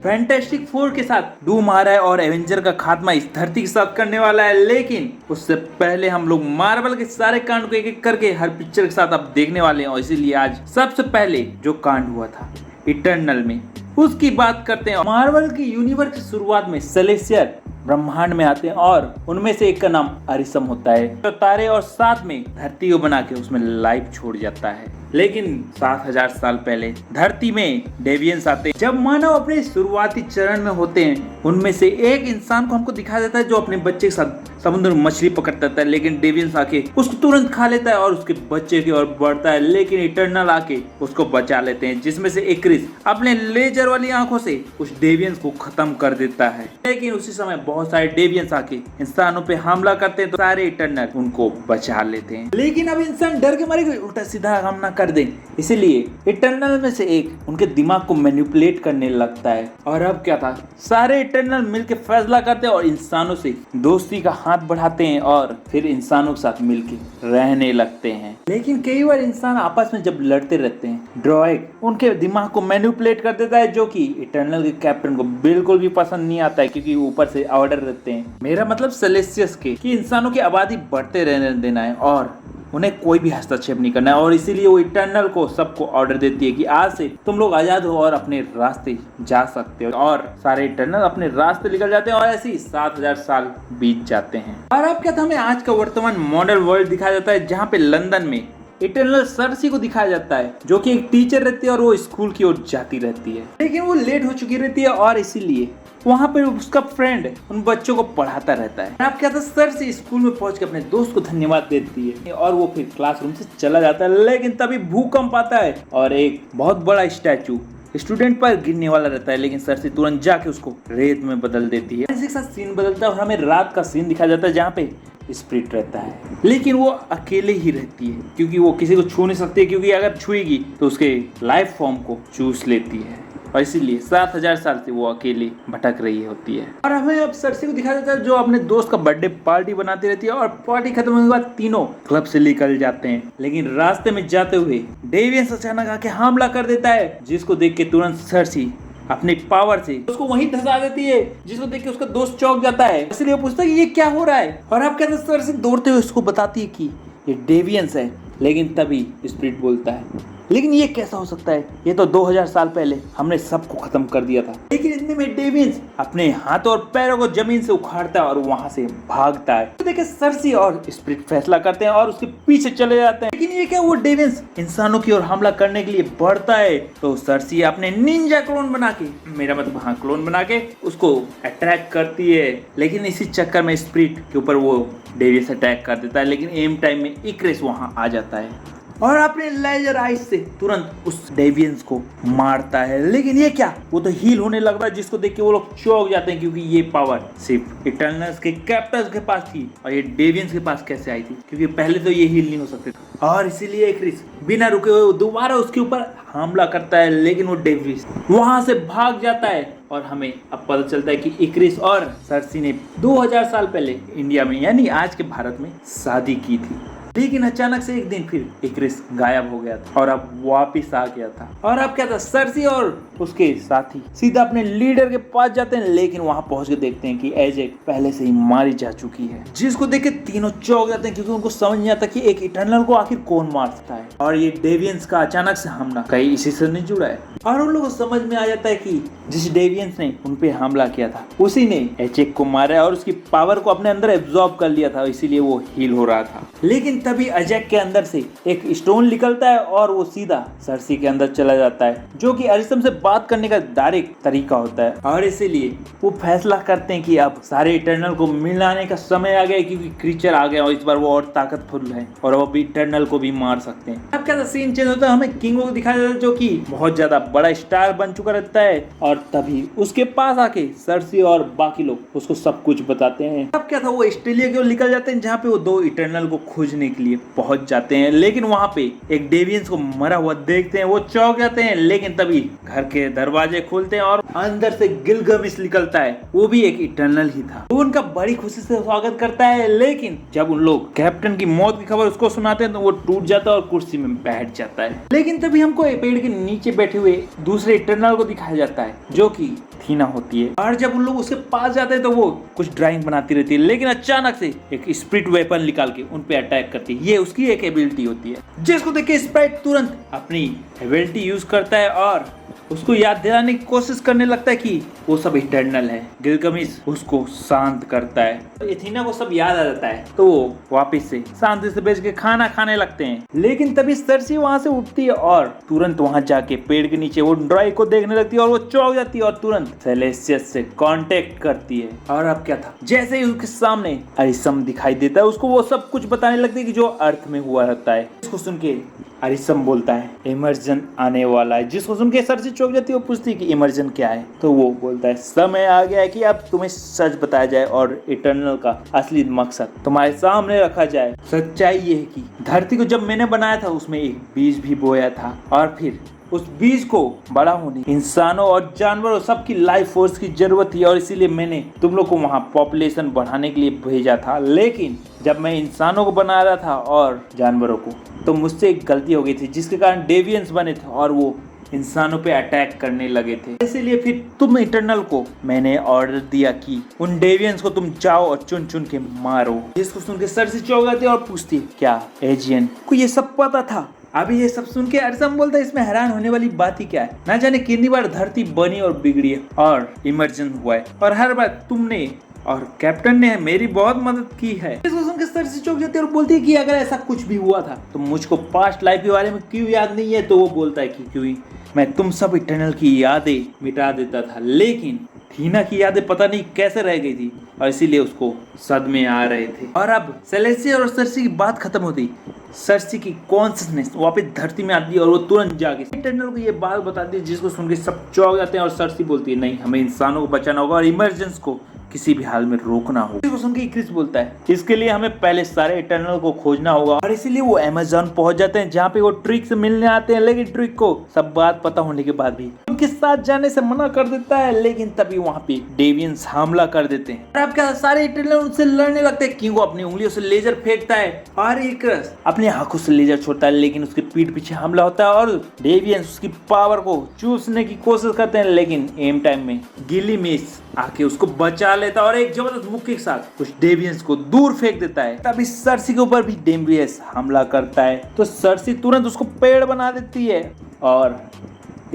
Fantastic four के साथ डूम आ रहा है और एवेंजर का खात्मा इस धरती के साथ करने वाला है। लेकिन उससे पहले हम लोग मार्वल के सारे कांड को एक एक करके हर पिक्चर के साथ अब देखने वाले हैं। और इसीलिए आज सबसे पहले जो कांड हुआ था इटर्नल में उसकी बात करते हैं। मार्वल की यूनिवर्स की शुरुआत में सेलेस्टियल ब्रह्मांड में आते हैं और उनमें से एक का नाम अरिसम होता है तो तारे और साथ में धरती को बना के उसमें लाइफ छोड़ जाता है। लेकिन 7000 साल पहले धरती में डेवियंस आते हैं। जब मानव अपने शुरुआती चरण में होते हैं उनमें से एक इंसान को हमको दिखा देता है जो अपने बच्चे के साथ समुद्र में मछली पकड़ता था। लेकिन डेवियंस आके उसको तुरंत खा लेता है और उसके बच्चे की ओर बढ़ता है। लेकिन इटर्नल आके उसको बचा लेते हैं जिसमें से इक्रिस अपने लेजर वाली आंखों से उस डेवियंस को खत्म कर देता है। लेकिन उसी समय बहुत सारे डेवियंस आके इंसानों पे हमला करते हैं तो सारे इटर्नल उनको बचा लेते हैं। लेकिन अब इंसान डर के मारे कोई उल्टा सीधा हमला कर दे, इसीलिए इटर्नल में से एक उनके दिमाग को मैनिपुलेट करने लगता है। और अब क्या था, सारे इटर्नल मिलकर फैसला करते हैं और इंसानों से दोस्ती का हाथ बढ़ाते हैं और फिर इंसानों के साथ मिलकर रहने लगते हैं। लेकिन कई बार इंसान आपस में जब लड़ते रहते हैं ड्रॉइक उनके दिमाग को मैनिपुलेट कर देता है जो कि इटर्नल के कैप्टन को बिल्कुल भी पसंद नहीं आता है क्योंकि ऊपर से ऑर्डर रहते हैं, मेरा मतलब सेलेस्टियस के, कि इंसानों की आबादी बढ़ते रहने देना है और उन्हें कोई भी हस्तक्षेप नहीं करना है। और इसीलिए वो इटर्नल को सबको ऑर्डर देती है कि आज से तुम लोग आजाद हो और अपने रास्ते जा सकते हो। और सारे इटर्नल अपने रास्ते निकल जाते हैं और ऐसे ही 7000 साल बीत जाते हैं। और अब क्या था, हमें आज का वर्तमान मॉडल वर्ल्ड दिखाया जाता है जहाँ पे लंदन में इटर्नल सर्सी को दिखाया जाता है जो कि एक टीचर रहती है और वो स्कूल की ओर जाती रहती है। लेकिन वो लेट हो चुकी रहती है और इसीलिए वहाँ पे उसका फ्रेंड उन बच्चों को पढ़ाता रहता है। आप क्या था, सर्सी स्कूल में पहुंच के अपने दोस्त को धन्यवाद देती है और वो फिर क्लासरूम से चला जाता है। लेकिन तभी भूकंप आता है और एक बहुत बड़ा स्टैचू स्टूडेंट पर गिरने वाला रहता है। लेकिन सर्सी तुरंत जाके उसको रेत में बदल देती है। इसी के साथ सीन बदलता है और हमें रात का सीन दिखाया जाता है जहाँ पे स्प्रिट रहता है। लेकिन वो अकेले ही रहती है क्योंकि वो किसी को छू नहीं सकती, क्योंकि अगर छुएगी तो उसके लाइफ फॉर्म को चूस लेती है और इसीलिए 7000 साल से वो अकेली भटक रही होती है। और हमें अब सर्सी को दिखाया जाता है जो अपने दोस्त का बर्थडे पार्टी बनाती रहती है और पार्टी खत्म होने के बाद तीनों क्लब से निकल जाते हैं। लेकिन रास्ते में जाते हुए डेवियंस अचानक आके हमला कर देता है जिसको देख के तुरंत सर्सी अपने पावर से उसको वहीं धसा देती है जिसको देख के उसका दोस्त चौंक जाता है। इसलिए वो पूछता है ये क्या हो रहा है और आप कहते सर्सी दौड़ते हुए उसको बताती है कि ये डेवियंस है। लेकिन तभी स्पिरिट बोलता है लेकिन ये कैसा हो सकता है, ये तो 2000 साल पहले हमने सबको खत्म कर दिया था। लेकिन इतने में डेवियंस अपने हाथों और पैरों को जमीन से उखाड़ता है और वहां से भागता है। तो देखे सर्सी और स्पिरिट फैसला करते हैं और उसके पीछे चले जाते हैं। लेकिन ये क्या, वो डेवियंस इंसानों की ओर हमला करने के लिए बढ़ता है तो सर्सी अपने निंजा क्लोन बना के, मेरा मतलब हाँ क्लोन बना के उसको अटैक करती है। लेकिन इसी चक्कर में स्पिरिट के ऊपर वो डेवियंस अटैक कर देता है। लेकिन एम टाइम में इक्रिस वहां आ जाता है और अपने लेजर आइस से तुरंत उस डेवियंस को मारता है। लेकिन ये क्या, वो तो हील होने लग रहा है जिसको देख के वो लोग चौंक जाते हैं क्योंकि ये पावर सिर्फ इटर्नल्स के कैप्टन के पास थी और ये डेवियंस के पास कैसे आई थी क्योंकि पहले तो ये हील नहीं हो सकते थे। और इसीलिए इक्रिस बिना रुके हुए दोबारा उसके ऊपर हमला करता है। लेकिन वो डेवियंस वहां से भाग जाता है और हमें अब पता चलता है कि इक्रिस और सर्सी ने 2000 साल पहले इंडिया में यानी आज के भारत में शादी की थी। लेकिन अचानक से एक दिन फिर इक्रिस गायब हो गया था और अब वापिस आ गया था। और अब क्या था, सर्सी और उसके साथी सीधा अपने लीडर के पास जाते हैं। लेकिन वहां पहुंच के देखते हैं कि एजेक पहले से ही मारी जा चुकी है जिसको देख के तीनों चौंक जाते हैं क्योंकि उनको समझ नहीं आता कि एक इटर्नल को आखिर कौन मार सकता है। और ये डेवियंस का अचानक से हमला कहीं इसी से नहीं जुड़ा है और उन लोगों को समझ में आ जाता है कि जिस डेवियंस ने उन पे हमला किया था उसी ने एजेक को मारा और उसकी पावर को अपने अंदर एब्जॉर्ब कर लिया था, इसीलिए वो हील हो रहा था। लेकिन तभी एजेक के अंदर से एक स्टोन निकलता है और वो सीधा सर्सी के अंदर चला जाता है जो कि अरिसम से बात करने का डायरेक्ट तरीका होता है। और इसीलिए वो फैसला करते हैं कि अब सारे इटर्नल को मिलाने का समय आ गया क्योंकि क्रीचर आ गया और इस बार वो और ताकतवर है और वो भी इटर्नल को भी मार सकते हैं। अब क्या सीन चेंज होता है, हमें किंगो को दिखाया जाता है जो कि बहुत ज्यादा बड़ा स्टार बन चुका रहता है और तभी उसके पास आके सर्सी और बाकी लोग उसको सब कुछ बताते हैं। अब क्या था, वो ऑस्ट्रेलिया की ओर निकल जाते हैं जहाँ पे वो दो इटर्नल को खोजने के लिए पहुंच जाते हैं, लेकिन वहां पे एक डेवियंस को मरा हुआ देखते हैं। वो चौंक जाते हैं, लेकिन तभी घर के दरवाजे खुलते हैं और अंदर से गिलगामेश निकलता है। वो भी एक इटर्नल ही था। वो उनका बड़ी खुशी से स्वागत करता है, लेकिन जब उन लोग कैप्टन की मौत की खबर उसको सुनाते हैं तो वो टूट जाता है और कुर्सी में बैठ जाता है। लेकिन तभी हमको एक पेड़ के नीचे बैठे हुए दूसरे इटर्नल को दिखाया जाता है, जो कि थीना होती है। और जब उन लोग उसके पास जाते हैं तो वो कुछ ड्राइंग बनाती रहती है, लेकिन अचानक से एक स्पिरिट वेपन निकाल के उन पे अटैक करती है। ये उसकी एक एबिलिटी होती है, जिसको देख के स्प्राइट तुरंत अपनी एबिलिटी यूज करता है और उसको याद दिलाने की कोशिश करने लगता है कि वो सब इटर्नल है। गिलगामेश उसको शांत करता है। एथीना को सब याद आ जाता है, तो वो वापस से शांति से बैठ के खाना खाने लगते हैं। लेकिन तभी सर्सी वहां से उठती है और तुरंत वहां जाके पेड़ के नीचे वो ड्राई को देखने लगती है और वो चौंक जाती है और तुरंत सेलेसियस से कांटेक्ट करती है। और अब क्या था, जैसे ही उसके सामने अरिसम दिखाई देता है, उसको वो सब कुछ बताने लगती है कि जो अर्थ में हुआ रहता है। इसको सुन के अरिसम बोलता है इमर्जन आने वाला है, जिसको सुन के सर्सी चौंक जाती है। वो पूछती है कि इमर्जन क्या है, तो वो बोलता है समय आ गया है कि अब तुम्हें सच बताया जाए और इटर्नल का असली मकसद तुम्हारे सामने रखा जाए। सच्चाई ये है कि धरती को जब मैंने बनाया था उसमें एक बीज भी बोया था, और फिर उस बीज को बड़ा होने इंसानों और जानवरों सबकी लाइफ फोर्स की जरूरत थी, और इसीलिए मैंने तुम लोग को वहाँ पॉपुलेशन बढ़ाने के लिए भेजा था। लेकिन जब मैं इंसानों को बना रहा था और जानवरों को, तो मुझसे एक गलती हो गई थी, जिसके कारण डेवियंस बने थे और वो इंसानों पे अटैक करने लगे थे। इसीलिए फिर तुम इटर्नल को मैंने ऑर्डर दिया कि उन डेवियंस को तुम जाओ और चुन चुन के मारो। जिसको सुन के सर्सी चौंक जाती है और पूछती है क्या एजियन को ये सब पता था? अभी ये सब सुन के अरिसम बोलता है इसमें हैरान होने वाली बात ही क्या है, ना जाने कितनी बार धरती बनी और बिगड़ी है और इमर्जन हुआ है, और हर बार तुमने और कैप्टन ने मेरी बहुत मदद की है। इसको सुन के सर्सी चौंक जाती है और बोलती है कि अगर ऐसा कुछ भी हुआ था तो मुझको पास्ट लाइफ के बारे में क्यों याद नहीं है? तो वो बोलता है कि क्यों मैं तुम सब इटर्नल की यादें मिटा देता था, लेकिन थीना की यादें पता नहीं कैसे रह गई थी और इसीलिए उसको सदमे आ रहे थे। और अब सेलेसिया और सर्सी की बात खत्म होती, सर्सी की कॉन्शियसनेस वापस धरती में आती है और वो तुरंत जाके इटर्नल को ये बात बताती है, जिसको सुन के सब चौंक जाते हैं। और सर्सी बोलती है नहीं, हमें इंसानों को बचाना होगा और इमरजेंस को किसी भी हाल में रोकना होगा। इसको सुन के क्रिस बोलता है इसके लिए हमें पहले सारे इटर्नल को खोजना होगा, और इसीलिए वो अमेज़न पहुंच जाते हैं, जहाँ पे वो ट्रिक से मिलने आते हैं। लेकिन ट्रिक को सब बात पता होने के बाद भी उनके साथ जाने से मना कर देता है। लेकिन तभी वहाँ पे डेवियंस हमला कर देते हैं और अब क्या, सारे इटर्नल उनसे लड़ने लगते हैं। किंग अपनी उंगलियों से लेजर फेंकता है और इक्रिस अपने आंखों से लेजर छोड़ता है, लेकिन उसके पीठ पीछे हमला होता है और डेवियंस उसकी पावर को चूसने की कोशिश करते हैं। लेकिन एम टाइम में गिलगामेश आके उसको बचा लेता है और एक जबरदस्त मुक्के के साथ उस डेवियंस को दूर फेंक देता है। तभी सर्सी के ऊपर भी डेवियंस हमला करता है, तो सर्सी तुरंत उसको पेड़ बना देती है और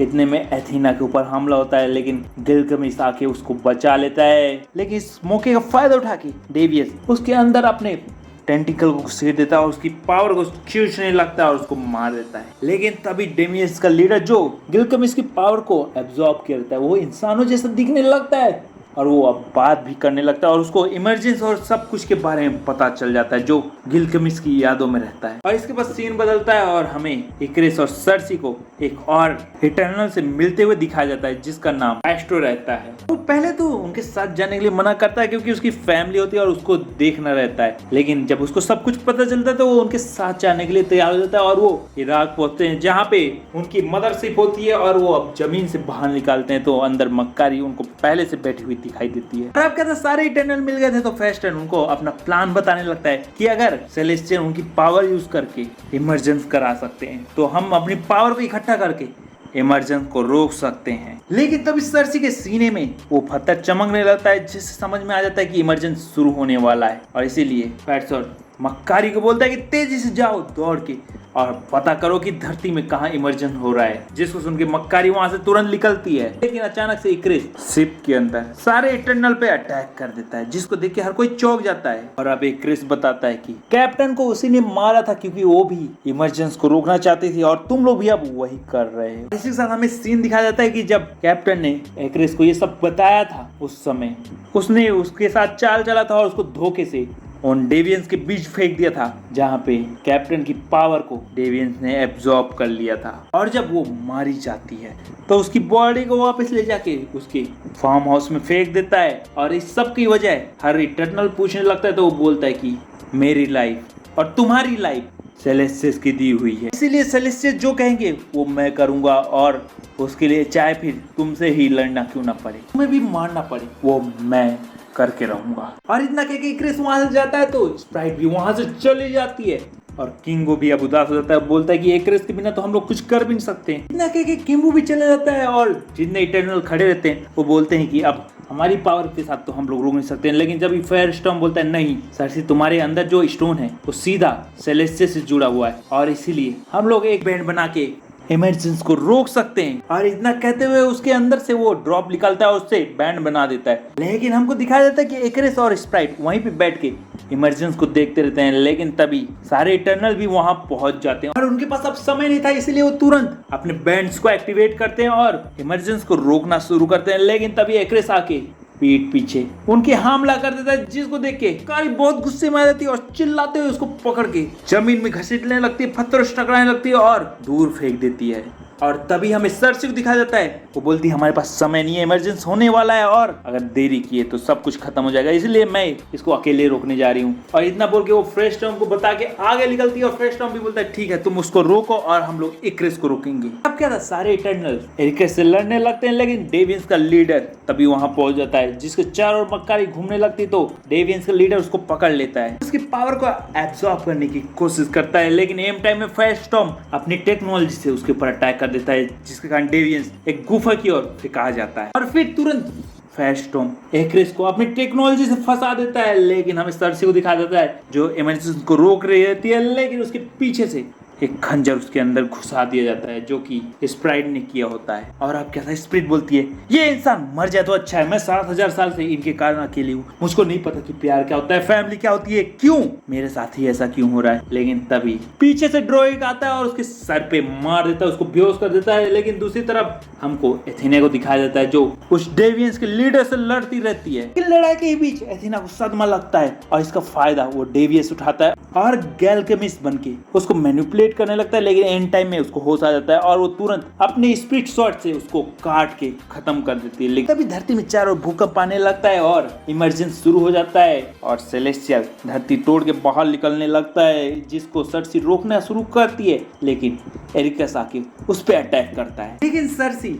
इतने में एथीना के ऊपर हमला होता है। लेकिन गिलगामेश आके उसको बचा लेता है। लेकिन इस मौके का फायदा उठा के डेवियंस उसके अंदर अपने टेंटिकल को घुसेड़ देता है और उसकी पावर को खींचने लगता है और उसको मार देता है। लेकिन तभी डेवियंस का लीडर जो गिलगामेश की पावर को एब्जॉर्ब करता है, वो इंसानों जैसा दिखने लगता है और वो अब बात भी करने लगता है और उसको इमरजेंसी और सब कुछ के बारे में पता चल जाता है, जो गिलगामेश की यादों में रहता है। और इसके बाद सीन बदलता है और हमें इक्रिस और सर्सी को एक और इटर्नल से मिलते हुए दिखाया जाता है, जिसका नाम एस्ट्रो रहता है। वो पहले तो उनके साथ जाने के लिए मना करता है क्योंकि उसकी फैमिली होती है और उसको देखना रहता है। लेकिन जब उसको सब कुछ पता चलता है तो वो उनके साथ जाने के लिए तैयार हो जाता है और वो इराक पहुंचते हैं, जहाँ पे उनकी मदरशिप होती है और वो अब जमीन से बाहर निकालते हैं तो अंदर मक्कारी उनको पहले से बैठी हुई दिखाई देती है। और अब कहते सारे इटर्नल मिल गए थे तो फेस्टन उनको अपना प्लान बताने लगता है कि अगर सेलेस्टियल उनकी पावर यूज करके इमरजेंस करा सकते हैं तो हम अपनी पावर को इकट्ठा करके इमरजेंस को रोक सकते हैं। लेकिन तभी सर्सी के सीने में वो पत्थर चमकने लगता है, जिससे समझ में आ जाता है कि इमरजेंस शुरू होने वाला है। और इसीलिए फेस्टन मक्कारी को बोलता है कि तेजी से जाओ दौड़ के और पता करो कि धरती में कहाँ इमरजेंस हो रहा है। जिसको सुन के मक्कारी वहां से तुरंत निकलती है। लेकिन अचानक से इक्रिस शिप के अंदर सारे इटर्नल पे अटैक कर देता है, जिसको देख के हर कोई चौंक जाता है। और अब इक्रिस बताता है कि कैप्टन को उसी ने मारा था क्योंकि वो भी इमरजेंस को रोकना चाहती थी और तुम लोग भी अब वही कर रहे हो। इसी के साथ हमें सीन दिखाया जाता है कि जब कैप्टन ने इक्रिस को ये सब बताया था, उस समय उसने उसके साथ चाल चला था और उसको धोखे से उन डेवियंस के बीच फेंक दिया था, जहाँ पे कैप्टन की पावर को डेवियंस ने एब्जॉर्ब कर लिया था। और जब वो मारी जाती है तो उसकी बॉडी को वापस ले जाके उसके फार्म हाउस में फेंक देता है। और इस सब की वजह हर इटर्नल पूछने लगता है तो वो बोलता है कि मेरी लाइफ और तुम्हारी लाइफ सेलेस्टियस की दी हुई है, इसीलिए सेलेस्टियस जो कहेंगे वो मैं करूंगा, और उसके लिए चाहे फिर तुमसे ही लड़ना क्यों ना पड़े, तुम्हें भी मारना पड़े, वो मैं करके रहूंगा। और इतना कह के क्रिस वहां से जाता है तो स्प्राइट भी वहां से चली जाती है और किंगो भी अब उदास हो जाता है, बोलता है कि एक्रेस के बिना तो हम लोग कुछ कर भी नहीं सकते। इतना कह के किंगो भी चला जाता है और जितने इटर्नल खड़े रहते हैं वो बोलते हैं कि अब हमारी पावर के साथ तो हम लोग रोक नहीं सकते। लेकिन जब फायर स्टॉर्म बोलता है नहीं सरसी, तुम्हारे अंदर जो स्टोन है वो सीधा सेलेस्टियस से जुड़ा हुआ है और इसीलिए हम लोग एक बैंड बना के इमरजेंसी को रोक सकते हैं। और इतना कहते हुए उसके अंदर से वो ड्रॉप निकलता है और उससे बैंड बना देता है। लेकिन हमको दिखाया जाता है कि एक्रेस और स्प्राइट वहीं पे बैठ के इमरजेंसी को देखते रहते हैं। लेकिन तभी सारे इटर्नल भी वहां पहुंच जाते हैं और उनके पास अब समय नहीं था, इसलिए वो तुरंत अपने बैंड्स को एक्टिवेट करते हैं और इमरजेंसी को रोकना शुरू करते हैं। लेकिन तभी एक्रेस आके पीठ पीछे उनके हमला कर देता है, जिसको देख के कारी बहुत गुस्से में आ जाती है और चिल्लाते हुए उसको पकड़ के जमीन में घसीटने लगती है, पत्थरों से टकराने लगती है और दूर फेंक देती है। और तभी हमें सरसी को दिखाया जाता है, वो बोलती है हमारे पास समय नहीं है, इमरजेंसी होने वाला है और अगर देरी किए तो सब कुछ खत्म हो जाएगा, इसलिए मैं इसको अकेले रोकने जा रही हूँ। और इतना बोल के वो फ्रेश टॉम को बता के आगे निकलती है और फ्रेश टॉम भी बोलता है ठीक है तुम उसको रोको और हम लोग एक्रेस को रोकेंगे। अब क्या था, सारे इटर्नल एक्रेस से लड़ने लगते हैं। लेकिन डेवियंस का लीडर तभी वहां पहुंच जाता है, जिसके चारों ओर मक्कारी घूमने लगती तो डेवियंस का लीडर उसको पकड़ लेता है, उसकी पावर को एब्सॉर्ब करने की कोशिश करता है। लेकिन एम टाइम में फायर स्टॉर्म अपनी टेक्नोलॉजी से उसके ऊपर अटैक देता है, जिसके कारण डेवियंस एक गुफा की ओर फेंका जाता है और फिर तुरंत फायर स्टॉर्म एक्रेस को अपनी टेक्नोलॉजी से फंसा देता है। लेकिन हमें सरसी को दिखाया जाता है जो इमरजेंसी को रोक रही रहती है, लेकिन उसके पीछे से एक खंजर उसके अंदर घुसा दिया जाता है, जो कि स्प्राइट ने किया होता है। और अब क्या था, स्प्राइट बोलती है ये इंसान मर जाए तो अच्छा है, मैं 7000 साल से इनके कारण अकेली हूँ, मुझको नहीं पता कि प्यार क्या होता है, फैमिली क्या होती है, क्यों मेरे साथ ही ऐसा क्यों हो रहा है। लेकिन तभी पीछे से ड्रोइक आता है और उसके सर पे मार देता है, उसको बेहोश कर देता है। लेकिन दूसरी तरफ हमको एथेना को दिखाया जाता है जो उस डेवियंस के लीडर से लड़ती रहती है। लड़ाई के बीच एथेना को सदमा लगता है और इसका फायदा वो डेवियंस उठाता है और गैल्केमिस्ट बनके उसको मैनिपुलेट करने लगता है। लेकिन एंड टाइम में उसको होश आ जाता है और वो तुरंत अपने स्पिरिट शॉट से उसको काट के खत्म कर देती है। लेकिन तभी धरती में चारों भूकंप आने लगता है और इमरजेंसी शुरू हो जाता है और सेलेस्टियल धरती तोड़ के बाहर निकलने लगता है, जिसको सरसी रोकना शुरू करती है। लेकिन एरिकस आके उस पर अटैक करता है, लेकिन सरसी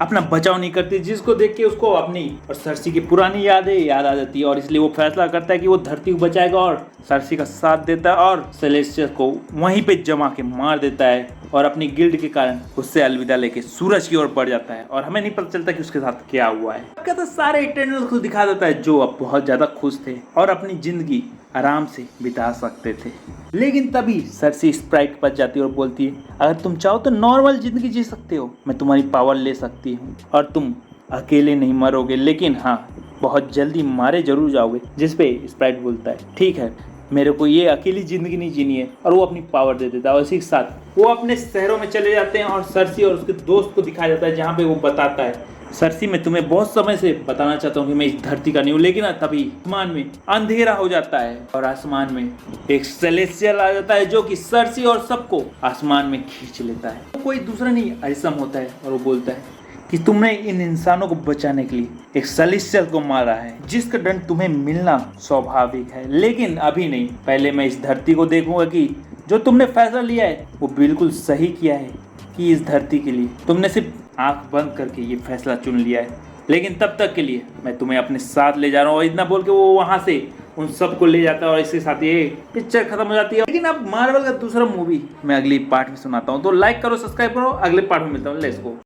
अपना बचाव नहीं करती, जिसको देख के उसको अपनी और सरसी की पुरानी यादें याद आ जाती है और इसलिए वो फैसला करता है कि वो धरती को बचाएगा और सरसी का साथ देता है और सेलेस्टियल को वहीं पे जमा के मार देता है और अपनी गिल्ड के कारण उससे अलविदा लेके सूरज की ओर बढ़ जाता है और हमें नहीं पता चलता कि उसके साथ क्या हुआ है। क्या तो सारे इटर्नल्स को दिखा देता है जो अब बहुत ज्यादा खुश थे और अपनी जिंदगी आराम से बिता सकते थे। लेकिन तभी सरसी स्प्राइट पर जाती है और बोलती है अगर तुम चाहो तो नॉर्मल जिंदगी जी सकते हो, मैं तुम्हारी पावर ले सकती हूँ और तुम अकेले नहीं मरोगे, लेकिन हाँ बहुत जल्दी मारे जरूर जाओगे। जिस पे स्प्राइट बोलता है ठीक है मेरे को ये अकेली जिंदगी नहीं जीनी है और वो अपनी पावर दे देता है और इसी के साथ वो अपने शहरों में चले जाते हैं और सरसी और उसके दोस्त को दिखाया जाता है, जहाँ पे वो बताता है सरसी मैं तुम्हें बहुत समय से बताना चाहता हूँ कि मैं इस धरती का नहीं हूँ। लेकिन तभी आसमान में अंधेरा हो जाता है और आसमान में एक सेलेस्टियल आ जाता है जो कि सरसी और सबको आसमान में खींच लेता है। तो कोई दूसरा नहीं अरिसम होता है और वो बोलता है कि तुमने इन इंसानों को बचाने के लिए एक सेलेस्टियल को मारा है, जिसका दंड तुम्हें मिलना स्वाभाविक है, लेकिन अभी नहीं, पहले मैं इस धरती को देखूंगा कि जो तुमने फैसला लिया है वो बिल्कुल सही किया है कि इस धरती के लिए तुमने सिर्फ आंख बंद करके ये फैसला चुन लिया है। लेकिन तब तक के लिए मैं तुम्हें अपने साथ ले जा रहा हूँ। और इतना बोल के वो वहां से उन सबको ले जाता है और इसके साथ ये पिक्चर खत्म हो जाती है। लेकिन अब मार्वल का दूसरा मूवी मैं अगली पार्ट में सुनाता हूँ, तो लाइक करो, सब्सक्राइब करो, अगले पार्ट में मिलता हूँ। Let's go.